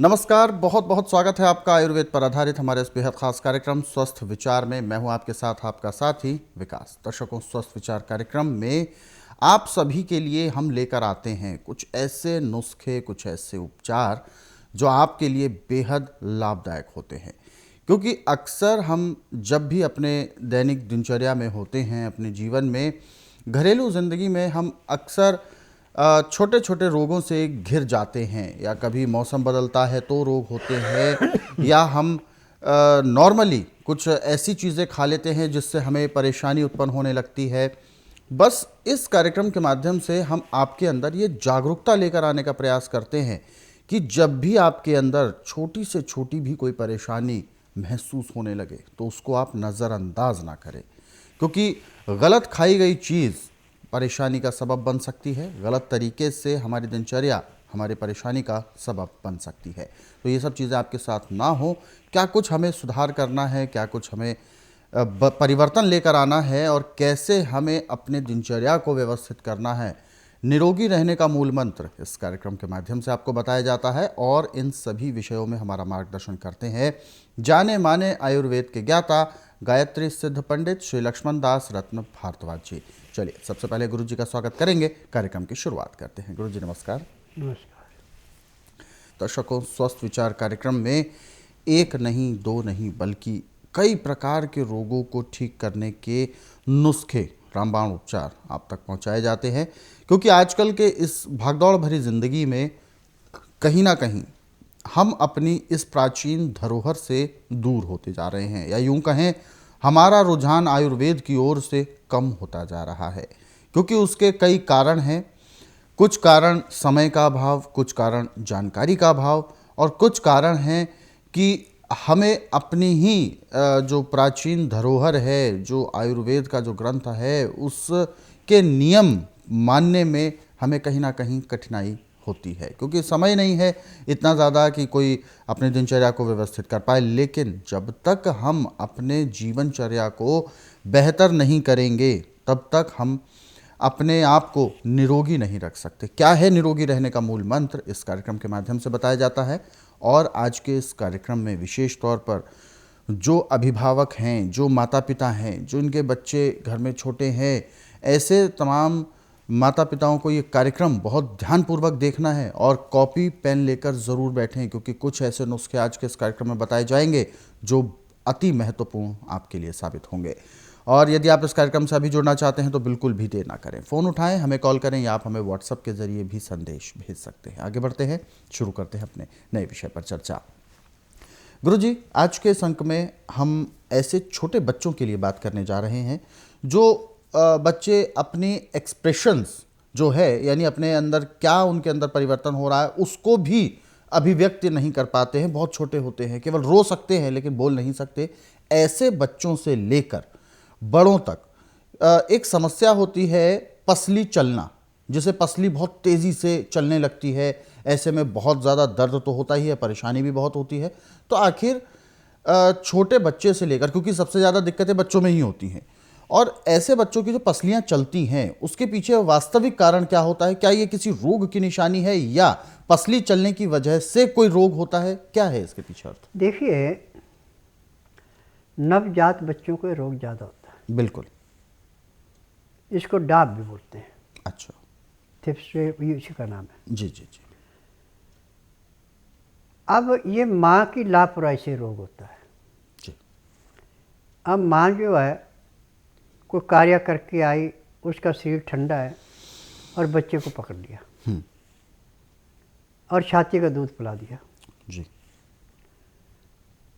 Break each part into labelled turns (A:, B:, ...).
A: नमस्कार, बहुत बहुत स्वागत है आपका आयुर्वेद पर आधारित हमारे इस बेहद खास कार्यक्रम स्वस्थ विचार में। मैं हूं आपके साथ आपका साथी विकास। दर्शकों, स्वस्थ विचार कार्यक्रम में आप सभी के लिए हम लेकर आते हैं कुछ ऐसे नुस्खे, कुछ ऐसे उपचार जो आपके लिए बेहद लाभदायक होते हैं। क्योंकि अक्सर हम जब भी अपने दैनिक दिनचर्या में होते हैं, अपने जीवन में, घरेलू ज़िंदगी में, हम अक्सर छोटे छोटे रोगों से घिर जाते हैं। या कभी मौसम बदलता है तो रोग होते हैं, या हम नॉर्मली कुछ ऐसी चीज़ें खा लेते हैं जिससे हमें परेशानी उत्पन्न होने लगती है। बस इस कार्यक्रम के माध्यम से हम आपके अंदर ये जागरूकता लेकर आने का प्रयास करते हैं कि जब भी आपके अंदर छोटी से छोटी भी कोई परेशानी महसूस होने लगे तो उसको आप नज़रअंदाज ना करें। क्योंकि गलत खाई गई चीज़ परेशानी का सबब बन सकती है, गलत तरीके से हमारी दिनचर्या हमारी परेशानी का सबब बन सकती है। तो ये सब चीज़ें आपके साथ ना हो, क्या कुछ हमें सुधार करना है, क्या कुछ हमें परिवर्तन लेकर आना है, और कैसे हमें अपने दिनचर्या को व्यवस्थित करना है, निरोगी रहने का मूल मंत्र इस कार्यक्रम के माध्यम से आपको बताया जाता है। और इन सभी विषयों में हमारा मार्गदर्शन करते हैं जाने माने आयुर्वेद के ज्ञाता गायत्री सिद्ध पंडित श्री लक्ष्मण दास रत्न भारद्वाज जी। चलिए, सबसे पहले गुरु जी का स्वागत करेंगे, कार्यक्रम की शुरुआत करते हैं। गुरु जी नमस्कार।
B: नमस्कार।
A: दर्शकों, स्वस्थ विचार कार्यक्रम में एक नहीं, दो नहीं, बल्कि कई प्रकार के रोगों को ठीक करने के नुस्खे, रामबाण उपचार आप तक पहुंचाए जाते हैं। क्योंकि आजकल के इस भागदौड़ भरी जिंदगी में कहीं ना कहीं हम अपनी इस प्राचीन धरोहर से दूर होते जा रहे हैं, या यूं कहें हमारा रुझान आयुर्वेद की ओर से कम होता जा रहा है। क्योंकि उसके कई कारण हैं। कुछ कारण समय का अभाव, कुछ कारण जानकारी का अभाव, और कुछ कारण हैं कि हमें अपनी ही जो प्राचीन धरोहर है, जो आयुर्वेद का जो ग्रंथ है, उसके नियम मानने में हमें कहीं ना कहीं कठिनाई होती है। क्योंकि समय नहीं है इतना ज़्यादा कि कोई अपने दिनचर्या को व्यवस्थित कर पाए। लेकिन जब तक हम अपने जीवनचर्या को बेहतर नहीं करेंगे, तब तक हम अपने आप को निरोगी नहीं रख सकते। क्या है निरोगी रहने का मूल मंत्र, इस कार्यक्रम के माध्यम से बताया जाता है। और आज के इस कार्यक्रम में विशेष तौर पर जो अभिभावक हैं, जो माता पिता हैं, जो इनके बच्चे घर में छोटे हैं, ऐसे तमाम माता पिताओं को ये कार्यक्रम बहुत ध्यानपूर्वक देखना है और कॉपी पेन लेकर ज़रूर बैठें। क्योंकि कुछ ऐसे नुस्खे आज के इस कार्यक्रम में बताए जाएंगे जो अति महत्वपूर्ण आपके लिए साबित होंगे। और यदि आप इस कार्यक्रम से अभी जुड़ना चाहते हैं तो बिल्कुल भी देर ना करें, फ़ोन उठाएं, हमें कॉल करें, या आप हमें व्हाट्सएप के ज़रिए भी संदेश भेज सकते हैं। आगे बढ़ते हैं, शुरू करते हैं अपने नए विषय पर चर्चा। गुरुजी, आज के इस अंक में हम ऐसे छोटे बच्चों के लिए बात करने जा रहे हैं जो बच्चे अपनी एक्सप्रेशंस जो है, यानी अपने अंदर क्या उनके अंदर परिवर्तन हो रहा है, उसको भी अभिव्यक्ति नहीं कर पाते हैं। बहुत छोटे होते हैं, केवल रो सकते हैं लेकिन बोल नहीं सकते। ऐसे बच्चों से लेकर बड़ों तक एक समस्या होती है पसली चलना, जिसे पसली बहुत तेज़ी से चलने लगती है। ऐसे में बहुत ज़्यादा दर्द तो होता ही है, परेशानी भी बहुत होती है। तो आखिर छोटे बच्चे से लेकर, क्योंकि सबसे ज़्यादा दिक्कतें बच्चों में ही होती हैं, और ऐसे बच्चों की जो पसलियाँ चलती हैं उसके पीछे वास्तविक कारण क्या होता है? क्या ये किसी रोग की निशानी है, या पसली चलने की वजह से कोई रोग होता है? क्या है इसके पीछे अर्थ?
B: देखिए, नवजात बच्चों को रोग ज़्यादा होता है।
A: बिल्कुल।
B: इसको डाब भी बोलते हैं।
A: अच्छा।
B: थिप्स इसी का नाम है।
A: जी जी जी।
B: अब ये माँ की लापरवाही से रोग होता है।
A: जी।
B: अब माँ जो है कोई कार्य करके आई, उसका शरीर ठंडा है और बच्चे को पकड़ लिया और छाती का दूध पिला दिया।
A: जी।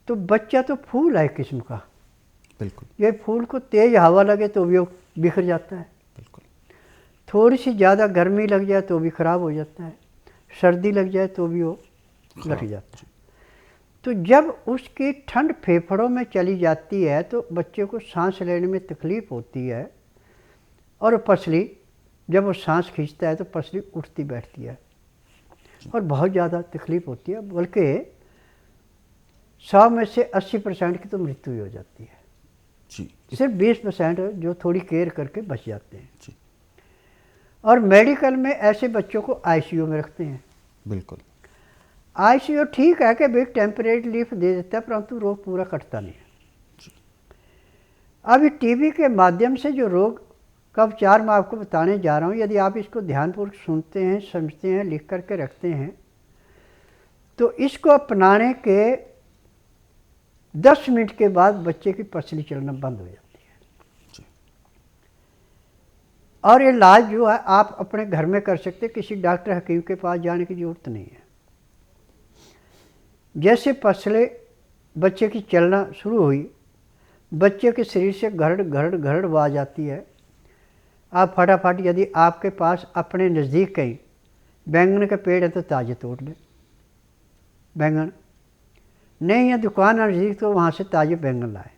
B: तो बच्चा तो फूल है किस्म का।
A: बिल्कुल।
B: ये फूल को तेज हवा लगे तो भी वो बिखर जाता है।
A: बिल्कुल।
B: थोड़ी सी ज़्यादा गर्मी लग जाए तो भी ख़राब हो जाता है। सर्दी लग जाए तो भी वो लग जाता है। तो जब उसकी ठंड फेफड़ों में चली जाती है तो बच्चे को सांस लेने में तकलीफ़ होती है, और पसली जब वो सांस खींचता है तो पसली उठती बैठती है और बहुत ज़्यादा तकलीफ़ होती है। बल्कि 100 में से 80% की तो मृत्यु ही हो जाती है।
A: जी।
B: सिर्फ 20% जो थोड़ी केयर करके बच जाते हैं।
A: जी।
B: और मेडिकल में ऐसे बच्चों को आईसीयू में रखते हैं।
A: बिल्कुल।
B: आईसीयू ठीक है कि भाई टेम्परेरी रिलीफ दे देता है, परंतु रोग पूरा कटता नहीं है। अभी टीबी के माध्यम से जो रोग का उपचार मैं आपको बताने जा रहा हूँ, यदि आप इसको ध्यानपूर्वक सुनते हैं, समझते हैं, लिख करके रखते हैं, तो इसको अपनाने के 10 मिनट के बाद बच्चे की पसली चलना बंद हो जाती है। और ये इलाज जो है आप अपने घर में कर सकते हैं, किसी डॉक्टर हकीम के पास जाने की ज़रूरत नहीं है। जैसे पसले बच्चे की चलना शुरू हुई, बच्चे के शरीर से घरड़ घरड़ घरड़ आवाज़ आती है, आप फटाफट यदि आपके पास अपने नज़दीक कहीं बैंगन के पेड़ है तो ताज़े तोड़ लें, बैंगन नहीं है दुकान नज़दीक तो वहाँ से ताज़े बैंगन लाएं।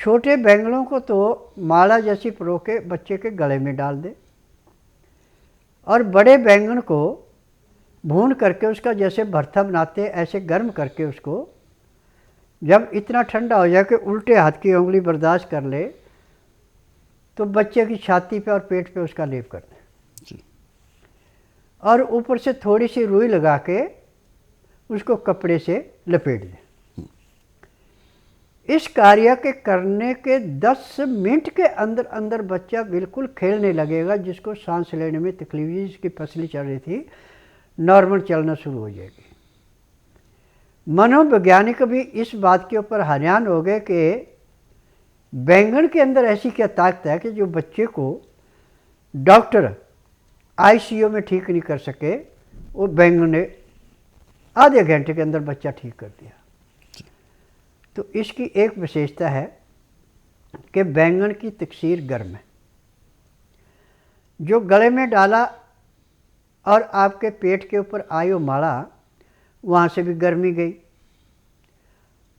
B: छोटे बैंगनों को तो माला जैसी परो के बच्चे के गले में डाल दें, और बड़े बैंगन को भून करके उसका जैसे भरता बनाते ऐसे गर्म करके उसको जब इतना ठंडा हो जाए कि उल्टे हाथ की उंगली बर्दाश्त कर ले, तो बच्चे की छाती पे और पेट पे उसका लेप कर दें और ऊपर से थोड़ी सी रुई लगा के उसको कपड़े से लपेट दें। इस कार्य के करने के 10 मिनट के अंदर अंदर बच्चा बिल्कुल खेलने लगेगा, जिसको सांस लेने में तकलीफ, जिसकी पसली चल रही थी, नॉर्मल चलना शुरू हो जाएगी। मनोवैज्ञानिक भी इस बात के ऊपर हैरान हो गए कि बैंगन के अंदर ऐसी क्या ताकत है कि जो बच्चे को डॉक्टर आईसीयू में ठीक नहीं कर सके, वो बैंगन ने आधे घंटे के अंदर बच्चा ठीक कर दिया। तो इसकी एक विशेषता है कि बैंगन की तकसीर गर्म है, जो गले में डाला और आपके पेट के ऊपर आई वो माला, वहाँ से भी गर्मी गई।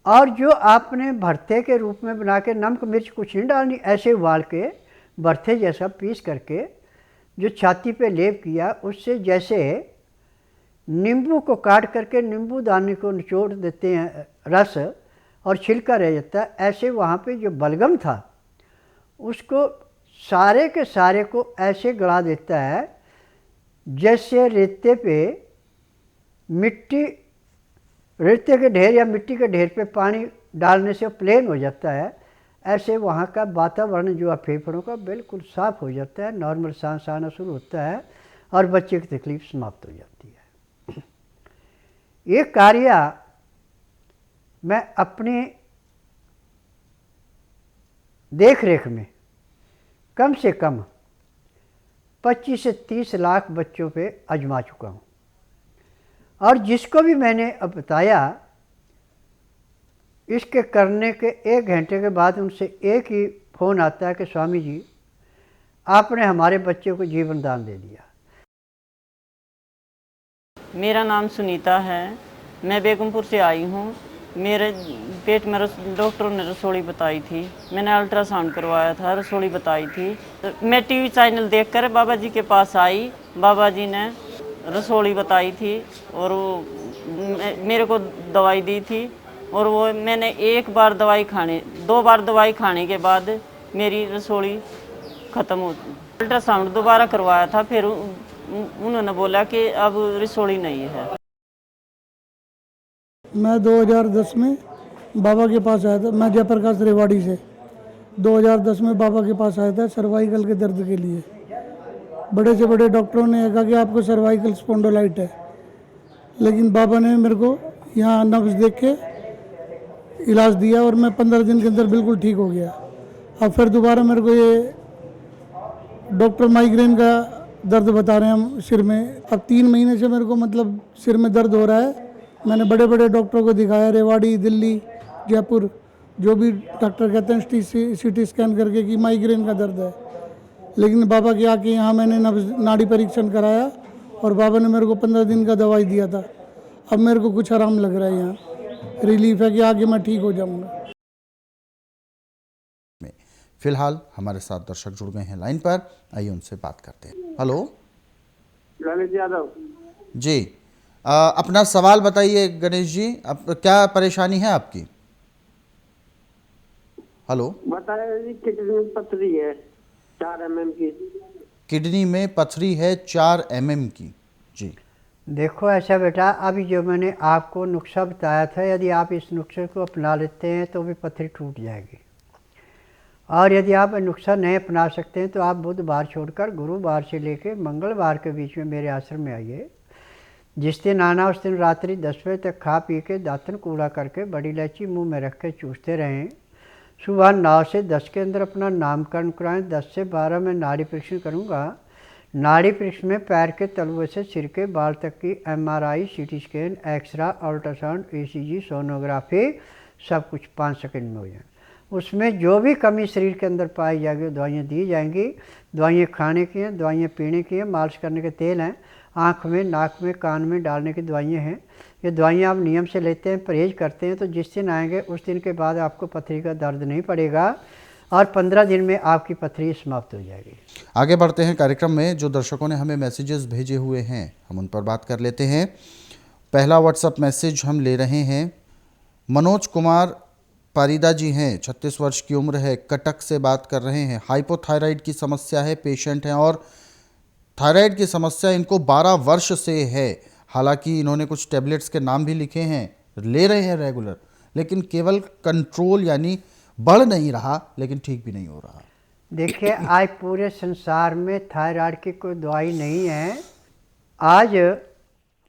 B: और जो आपने भरते के रूप में बना के नमक मिर्च कुछ नहीं डालनी, ऐसे उबाल के भरते जैसा पीस करके जो छाती पे लेप किया, उससे जैसे नींबू को काट करके नींबू दाने को निचोड़ देते हैं रस और छिलका रह जाता है, ऐसे वहाँ पे जो बलगम था उसको सारे के सारे को ऐसे गला देता है जैसे रेते पे मिट्टी, रेते के ढेर या मिट्टी के ढेर पे पानी डालने से प्लेन हो जाता है, ऐसे वहाँ का वातावरण जो है फेफड़ों का बिल्कुल साफ़ हो जाता है, नॉर्मल सांस आना शुरू होता है और बच्चे की तकलीफ समाप्त हो जाती है। ये कार्य मैं अपनी देख रेख में कम से कम 25 से 30 लाख बच्चों पे आजमा चुका हूँ, और जिसको भी मैंने अब बताया, इसके करने के 1 घंटे के बाद उनसे एक ही फ़ोन आता है कि स्वामी जी आपने हमारे बच्चे को जीवन दान दे दिया।
C: मेरा नाम सुनीता है, मैं बेगमपुर से आई हूँ। मेरे पेट में डॉक्टरों ने रसोली बताई थी, मैंने अल्ट्रासाउंड करवाया था, रसोली बताई थी। तो मैं टीवी चैनल देखकर बाबा जी के पास आई, बाबा जी ने रसोली बताई थी और वो मेरे को दवाई दी थी, और वो मैंने 2 बार दवाई खाने के बाद मेरी रसोली ख़त्म हो। अल्ट्रासाउंड दोबारा करवाया था, फिर उन्होंने बोला कि अब रसोली नहीं है।
D: मैं 2010 में बाबा के पास आया था, मैं जयप्रकाश रेवाड़ी से 2010 में बाबा के पास आया था सर्वाइकल के दर्द के लिए। बड़े से बड़े डॉक्टरों ने कहा कि आपको सर्वाइकल स्पॉन्डोलाइट है, लेकिन बाबा ने मेरे को यहाँ नब्ज देख के इलाज दिया और मैं 15 दिन के अंदर बिल्कुल ठीक हो गया। अब फिर दोबारा मेरे को ये डॉक्टर माइग्रेन का दर्द बता रहे हैं हम सिर में। अब 3 महीने से मेरे को मतलब सिर में दर्द हो रहा है। मैंने बड़े बड़े डॉक्टरों को दिखाया, रेवाड़ी, दिल्ली, जयपुर, जो भी डॉक्टर कहते हैं सीटी स्कैन करके कि माइग्रेन का दर्द है, लेकिन बाबा के आके यहाँ मैंने नाड़ी परीक्षण कराया और बाबा ने मेरे को 15 दिन का दवाई दिया था। अब मेरे को कुछ आराम लग रहा है, यहाँ रिलीफ है कि आगे मैं ठीक हो जाऊँगा।
A: फिलहाल हमारे साथ दर्शक जुड़ गए हैं लाइन पर, आइए उनसे बात करते हैं। हेलो
E: गणेश यादव
A: जी, अपना सवाल बताइए गणेश जी, अब क्या परेशानी है आपकी? हेलो,
E: बताया जी, किडनी में पथरी है 4 mm की।
A: किडनी में पथरी है 4 mm की, जी।
B: देखो ऐसा बेटा, अभी जो मैंने आपको नुस्खा बताया था, यदि आप इस नुस्खे को अपना लेते हैं तो भी पथरी टूट जाएगी। और यदि आप नुस्खा नहीं अपना सकते हैं तो आप बुधवार छोड़कर गुरुवार से लेकर मंगलवार के बीच में मेरे आश्रम में आइए। जिस दिन आना उस दिन रात्रि 10 बजे तक खा पी के दातन कूड़ा करके बड़ी इलायची मुंह में रख के चूसते रहें। सुबह 9 से 10 के अंदर अपना नामकरण कराएं। 10 से 12 में नाड़ी परीक्षण करूँगा। नाड़ी परीक्षण में पैर के तलुए से सिर के बाल तक की MRI, CT scan, x ray, ultrasound, ECG, sonography सब कुछ 5 सेकंड में हो जाए। उसमें जो भी कमी शरीर के अंदर पाई जाएगी दवाइयाँ दी जाएंगी। दवाइयाँ खाने की हैं, दवाइयाँ पीने की हैं, मालिश करने के तेल हैं, आँख में, नाक में, कान में डालने की दवाइयाँ हैं। ये दवाइयाँ आप नियम से लेते हैं, परहेज करते हैं तो जिस दिन आएंगे उस दिन के बाद आपको पथरी का दर्द नहीं पड़ेगा और 15 दिन में आपकी पथरी समाप्त हो जाएगी।
A: आगे बढ़ते हैं कार्यक्रम में। जो दर्शकों ने हमें मैसेजेस भेजे हुए हैं हम उन पर बात कर लेते हैं। पहला व्हाट्सएप मैसेज हम ले रहे हैं। मनोज कुमार पारिदा जी हैं, 36 वर्ष की उम्र है, कटक से बात कर रहे हैं। हाइपोथायराइड की समस्या है, पेशेंट हैं और थायराइड की समस्या इनको 12 वर्ष से है। हालांकि इन्होंने कुछ टैबलेट्स के नाम भी लिखे हैं, ले रहे हैं रेगुलर, लेकिन केवल कंट्रोल यानी बढ़ नहीं रहा, लेकिन ठीक भी नहीं हो रहा।
B: देखिए, आज पूरे संसार में थायराइड की कोई दवाई नहीं है। आज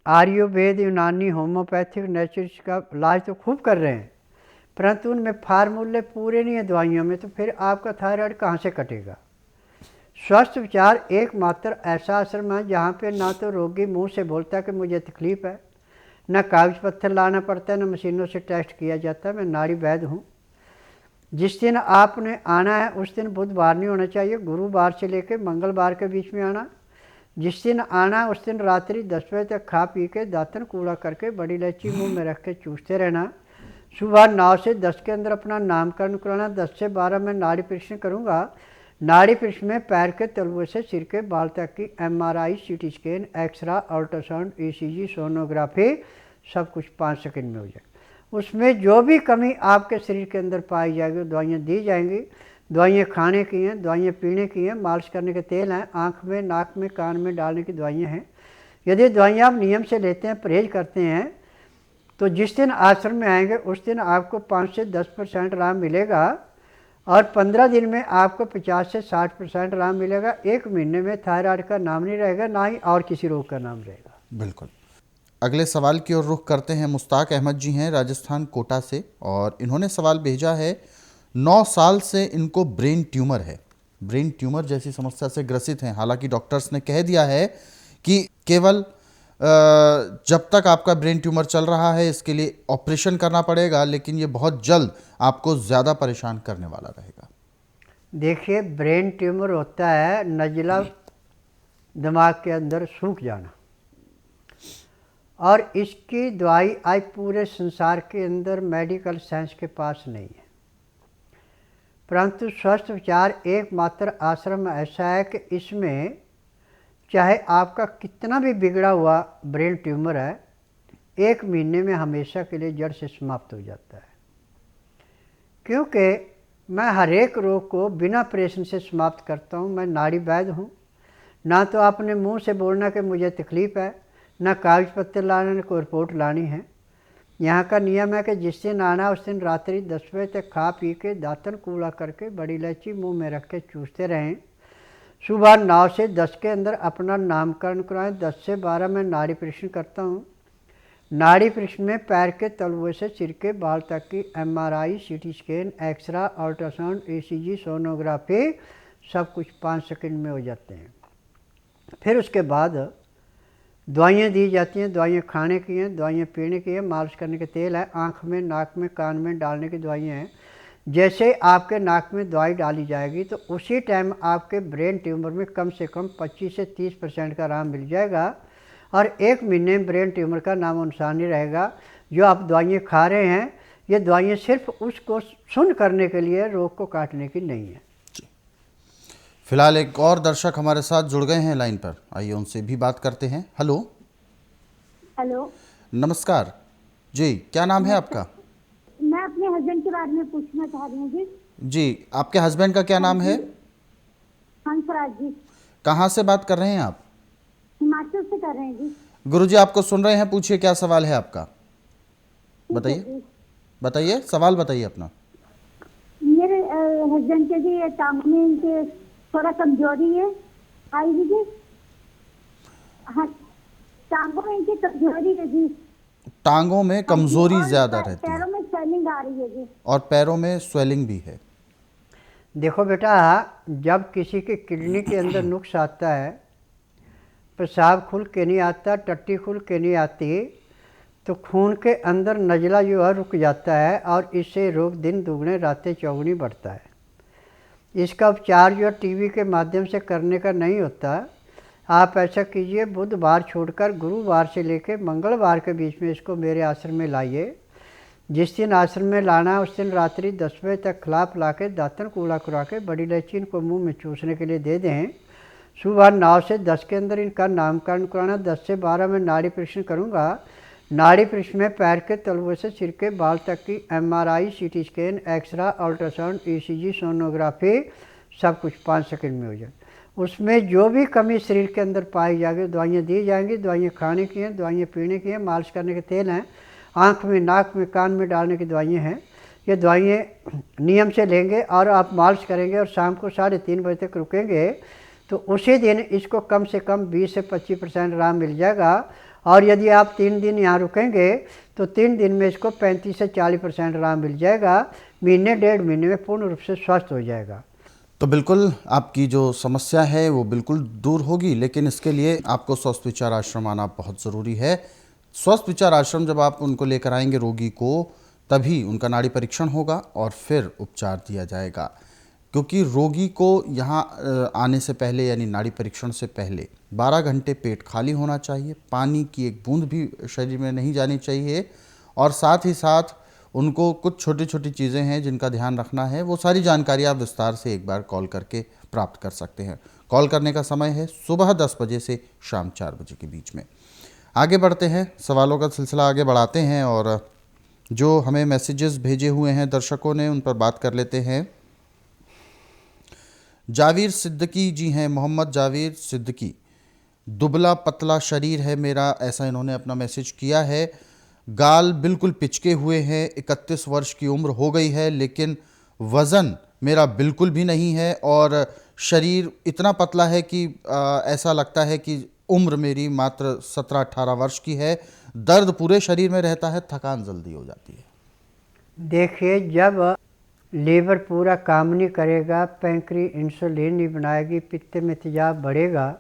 B: आयुर्वेद, यूनानी, होम्योपैथिक, नेचुरल्स का इलाज तो खूब कर रहे हैं, परंतु उनमें फार्मूले पूरे नहीं है दवाइयों में, तो फिर आपका थायराइड कहाँ से कटेगा। स्वस्थ विचार एकमात्र ऐसा आश्रम है जहाँ पे ना तो रोगी मुंह से बोलता है कि मुझे तकलीफ़ है, ना कागज पत्थर लाना पड़ता है, ना मशीनों से टेस्ट किया जाता है। मैं नाड़ी वैद्य हूँ। जिस दिन आपने आना है उस दिन बुधवार नहीं होना चाहिए, गुरुवार से लेकर मंगलवार के बीच में आना। जिस दिन आना है उस दिन रात्रि 10 बजे तक खा पी के दातन कूड़ा करके बड़ी इलायची मुंह में रख के चूसते रहना। सुबह 9 से 10 के अंदर अपना नामकरण कराना। 10 से 12 में नाड़ी परीक्षण करूँगा। नाड़ी परीक्षण में पैर के तलुए से सिर के बाल तक की MRI, CT scan, x ray, ultrasound, ECG, sonography सब कुछ 5 सेकंड में हो जाए। उसमें जो भी कमी आपके शरीर के अंदर पाई जाएगी दवाइयाँ दी जाएंगी। दवाइयाँ खाने की हैं, दवाइयाँ पीने की हैं, मालिश करने के तेल हैं, आँख में, नाक में, कान में डालने की दवाइयाँ हैं। यदि दवाइयाँ आप नियम से लेते हैं, परहेज करते हैं, तो जिस दिन आश्रम में आएंगे उस दिन आपको 5 से 10% आराम मिलेगा और 15 दिन में आपको 50 से 60% आराम मिलेगा। 1 महीने में थायराइड का नाम नहीं रहेगा, ना ही और किसी रोग का नाम रहेगा।
A: बिल्कुल। अगले सवाल की ओर रुख करते हैं। मुश्ताक अहमद जी हैं, राजस्थान कोटा से, और इन्होंने सवाल भेजा है। 9 साल से इनको ब्रेन ट्यूमर है, ब्रेन ट्यूमर जैसी समस्या से ग्रसित हैं। हालांकि डॉक्टर्स ने कह दिया है कि केवल जब तक आपका ब्रेन ट्यूमर चल रहा है इसके लिए ऑपरेशन करना पड़ेगा, लेकिन ये बहुत जल्द आपको ज़्यादा परेशान करने वाला रहेगा।
B: देखिए, ब्रेन ट्यूमर होता है नज़ला दिमाग के अंदर सूख जाना, और इसकी दवाई आज पूरे संसार के अंदर मेडिकल साइंस के पास नहीं है। परंतु स्वस्थ विचार एकमात्र आश्रम ऐसा है कि इसमें चाहे आपका कितना भी बिगड़ा हुआ ब्रेन ट्यूमर है, 1 महीने में हमेशा के लिए जड़ से समाप्त हो जाता है। क्योंकि मैं हर एक रोग को बिना ऑपरेशन से समाप्त करता हूँ। मैं नाड़ी वैद्य हूँ। ना तो आपने मुंह से बोलना कि मुझे तकलीफ़ है, ना कागज पत्तर लाना, ना कोई रिपोर्ट लानी है। यहाँ का नियम है कि जिस दिन आना उस दिन रात्रि 10 बजे तक खा पी के दातन कूड़ा करके बड़ी इलायची मुंह में रख के चूसते रहें। सुबह 9 से 10 के अंदर अपना नामकरण कराएं। 10 से 12 में नाड़ी परीक्षण करता हूँ। नाड़ी परीक्षण में पैर के तलुए से सिर के बाल तक की MRI, CT scan, x ray, ultrasound, ECG, sonography सब कुछ 5 सेकंड में हो जाते हैं। फिर उसके बाद दवाइयाँ दी जाती हैं। दवाइयाँ खाने की हैं, दवाइयाँ पीने की हैं, मालिश करने के तेल है, आँख में, नाक में, कान में डालने की दवाइयाँ हैं। जैसे आपके नाक में दवाई डाली जाएगी तो उसी टाइम आपके ब्रेन ट्यूमर में कम से कम 25 से 30% का आराम मिल जाएगा और 1 महीने में ब्रेन ट्यूमर का नामो निशान नहीं रहेगा। जो आप दवाइयाँ खा रहे हैं, ये दवाइयाँ सिर्फ उसको सुन्न करने के लिए, रोग को काटने की नहीं है।
A: फिलहाल एक और दर्शक हमारे साथ जुड़ गए हैं लाइन पर, आइए उनसे भी बात करते हैं। हेलो।
F: हेलो,
A: नमस्कार जी, क्या नाम है आपका?
F: मैं अपने हस्बैंड के बारे में पूछना चाह रही हूँ जी।
A: जी, आपके हस्बैंड का क्या नाम है?
F: हंसराज जी।
A: कहाँ से बात कर रहे हैं आप?
F: हिमाचल से कर रहे हैं जी।
A: गुरुजी आपको सुन रहे हैं, पूछिए क्या सवाल है आपका, बताइए बताइए सवाल बताइए अपना।
F: मेरे हस्बैंड के जी टांगों में इनके थोड़ा कमजोरी है आई जी। हाँ, टांगों में इनकी कमजोरी है जी।
A: टांगों में कमजोरी
F: और
A: ज़्यादा रहती
F: पैरों
A: है
F: में स्वेलिंग आ रही है जी।
A: और पैरों में स्वेलिंग भी है।
B: देखो बेटा, जब किसी की किडनी के अंदर नुक्स आता है, पेशाब खुल के नहीं आता, टट्टी खुल के नहीं आती, तो खून के अंदर नज़ला जो है रुक जाता है और इससे रोग दिन दुगने रातें चौगुनी बढ़ता है। इसका उपचार जो टीवी के माध्यम से करने का नहीं होता। आप ऐसा कीजिए, बुधवार छोड़कर गुरुवार से लेकर मंगलवार के बीच में इसको मेरे आश्रम में लाइए। जिस दिन आश्रम में लाना है उस दिन रात्रि 10 बजे तक खिला पिला के दातन कूड़ा खुरा के बड़ी इलायची इनको मुंह में चूसने के लिए दे दें। सुबह 9 से 10 के अंदर इनका नामकरण कराना। 10 से 12 में नाड़ी परीक्षण करूँगा। नाड़ी परीक्षण में पैर के तलवे से सिर के बाल तक की MRI, CT scan, x ray, ultrasound, ECG, sonography सब कुछ 5 सेकंड में हो जाए। उसमें जो भी कमी शरीर के अंदर पाई जाएगी दवाइयाँ दी जाएंगी। दवाइयाँ खाने की हैं, दवाइयाँ पीने की हैं, मालिश करने के तेल हैं, आँख में, नाक में, कान में डालने की दवाइयाँ हैं। ये दवाइयाँ नियम से लेंगे और आप मालिश करेंगे और शाम को 3:30 बजे तक रुकेंगे तो उसी दिन इसको कम से कम 20 से 25% आराम मिल जाएगा। और यदि आप 3 दिन यहाँ रुकेंगे तो 3 दिन में इसको 35 से 40% आराम मिल जाएगा। महीने 1.5 महीने में पूर्ण रूप से स्वस्थ हो जाएगा।
A: तो बिल्कुल आपकी जो समस्या है वो बिल्कुल दूर होगी, लेकिन इसके लिए आपको स्वस्थ विचार आश्रम आना बहुत ज़रूरी है। स्वस्थ विचार आश्रम जब आप उनको लेकर आएंगे रोगी को, तभी उनका नाड़ी परीक्षण होगा और फिर उपचार दिया जाएगा। क्योंकि रोगी को यहाँ आने से पहले यानी नाड़ी परीक्षण से पहले 12 घंटे पेट खाली होना चाहिए, पानी की एक बूंद भी शरीर में नहीं जानी चाहिए, और साथ ही साथ उनको कुछ छोटी छोटी चीज़ें हैं जिनका ध्यान रखना है। वो सारी जानकारी आप विस्तार से एक बार कॉल करके प्राप्त कर सकते हैं। कॉल करने का समय है सुबह 10 बजे से शाम 4 बजे के बीच में। आगे बढ़ते हैं, सवालों का सिलसिला आगे बढ़ाते हैं और जो हमें मैसेजेस भेजे हुए हैं दर्शकों ने उन पर बात कर लेते हैं। जावीर सिद्दीकी जी हैं, मोहम्मद जावीर सिद्दीकी। दुबला पतला शरीर है मेरा, ऐसा इन्होंने अपना मैसेज किया है। गाल बिल्कुल पिचके हुए हैं, 31 वर्ष की उम्र हो गई है, लेकिन वज़न मेरा बिल्कुल भी नहीं है और शरीर इतना पतला है कि ऐसा लगता है कि उम्र मेरी मात्र 17-18 वर्ष की है। दर्द पूरे शरीर में रहता है, थकान जल्दी हो जाती है।
B: देखिए, जब लीवर पूरा काम नहीं करेगा, पैंक्री इंसुलिन नहीं बनाएगी, पित्त में तेजाब बढ़ेगा,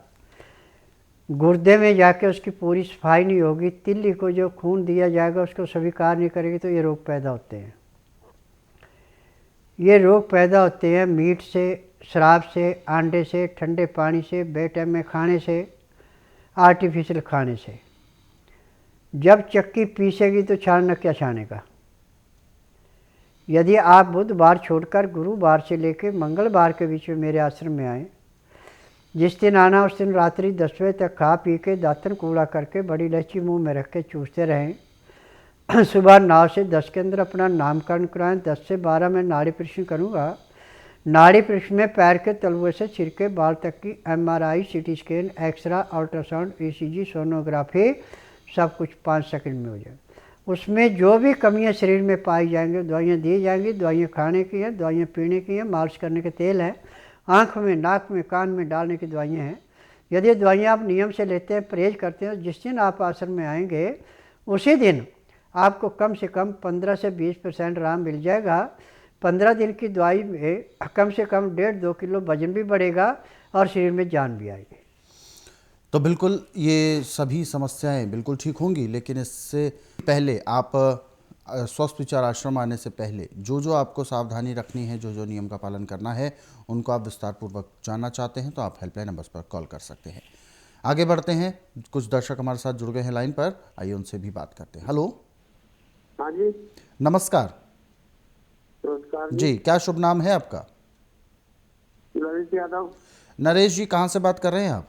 B: गुर्दे में जाके उसकी पूरी सफाई नहीं होगी, तिल्ली को जो खून दिया जाएगा उसको स्वीकार नहीं करेगी, तो ये रोग पैदा होते हैं। ये रोग पैदा होते हैं मीट से, शराब से, अंडे से, ठंडे पानी से, बेटाइम में खाने से, आर्टिफिशियल खाने से। जब चक्की पीसेगी तो छानना क्या छानेगा। यदि आप बुधवार छोड़कर गुरुवार से लेकर मंगलवार के बीच में मेरे आश्रम में आएँ, जिस दिन आना उस दिन रात्रि 10 बजे तक खा पी के दातन कूड़ा करके बड़ी इलायची मुंह में रख के चूसते रहें। सुबह 9 से 10 के अंदर अपना नामकरण कराएं। 10 से 12 में नाड़ी परीक्षण करूँगा। नाड़ी परीक्षण में पैर के तलवे से सिर के बाल तक की MRI, CT scan, x ray, ultrasound, ECG, sonography सब कुछ 5 सेकंड में हो जाए। उसमें जो भी कमियां शरीर में पाई जाएंगी दवाइयाँ दी जाएंगी। दवाइयाँ खाने की हैं, दवाइयाँ पीने की हैं, मालिश करने के तेल हैं, आँख में, नाक में, कान में डालने की दवाइयाँ हैं। यदि दवाइयाँ आप नियम से लेते हैं, परहेज करते हैं, जिस दिन आप आश्रम में आएंगे उसी दिन आपको कम से कम 15 से 20% आराम मिल जाएगा। 15 दिन की दवाई में कम से कम 1.5-2 किलो वजन भी बढ़ेगा और शरीर में जान भी आएगी।
A: तो बिल्कुल ये सभी समस्याएं बिल्कुल ठीक होंगी, लेकिन इससे पहले आप स्वस्थ विचार आश्रम आने से पहले जो जो आपको सावधानी रखनी है, जो जो नियम का पालन करना है, उनको आप विस्तारपूर्वक जानना चाहते हैं तो आप हेल्पलाइन नंबर्स पर कॉल कर सकते हैं। आगे बढ़ते हैं, कुछ दर्शक हमारे साथ जुड़ गए हैं लाइन पर, आइए उनसे भी बात करते हैं। हेलो,
E: हाँ जी,
A: नमस्कार
E: नमस्कार
A: जी, क्या शुभ नाम है आपका?
E: ललित यादव,
A: नरेश जी, कहाँ से बात कर रहे हैं आप?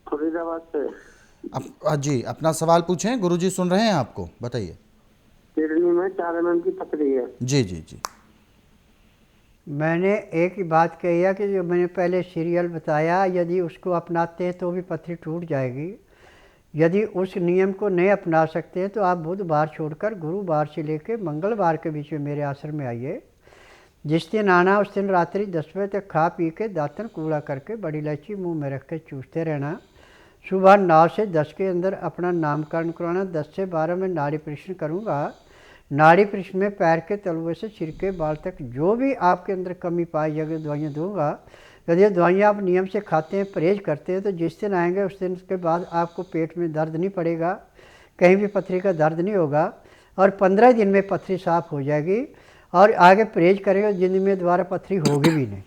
E: फरीदाबाद से।
A: जी, अपना सवाल पूछें, गुरुजी सुन रहे हैं आपको, बताइए।
E: किडनी में 4 mm की पथरी है।
A: जी जी जी।
B: मैंने एक ही बात कही है कि जो मैंने पहले सीरियल बताया, यदि उसको अपनाते हैं तो भी पथरी टूट जाएगी। यदि उस नियम को नहीं अपना सकते हैं तो आप बुधवार छोड़कर गुरुवार से लेकर मंगलवार के बीच में मेरे आश्रम में आइए। जिस दिन आना उस दिन रात्रि 10 बजे तक खा पी के दातन कूड़ा करके बड़ी इलायची मुंह में रख के चूसते रहना। सुबह 9 से 10 के अंदर अपना नामकरण करवाना। 10 से 12 में नाड़ी परीक्षण करूँगा। नाड़ी परीक्षण में पैर के तलुए से सिर के बाल तक जो भी आपके अंदर कमी पाई जाएगी दवाइयाँ दूंगा। यदि ये दवाइयाँ आप नियम से खाते हैं, परहेज करते हैं, तो जिस दिन आएंगे उस दिन के बाद आपको पेट में दर्द नहीं पड़ेगा, कहीं भी पथरी का दर्द नहीं होगा और 15 दिन में पथरी साफ हो जाएगी और आगे परहेज करेंगे जिंदगी में दोबारा पथरी होगी भी नहीं।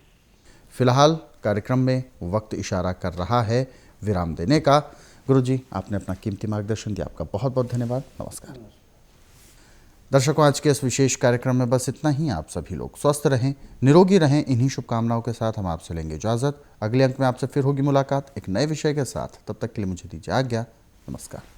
A: फिलहाल कार्यक्रम में वक्त इशारा कर रहा है विराम देने का। गुरुजी, आपने अपना कीमती मार्गदर्शन दिया, आपका बहुत बहुत धन्यवाद। नमस्कार। दर्शकों, आज के इस विशेष कार्यक्रम में बस इतना ही। आप सभी लोग स्वस्थ रहें, निरोगी रहें, इन्हीं शुभकामनाओं के साथ हम आपसे लेंगे इजाज़त। अगले अंक में आपसे फिर होगी मुलाकात एक नए विषय के साथ। तब तक के लिए मुझे दीजिए आज्ञा। नमस्कार।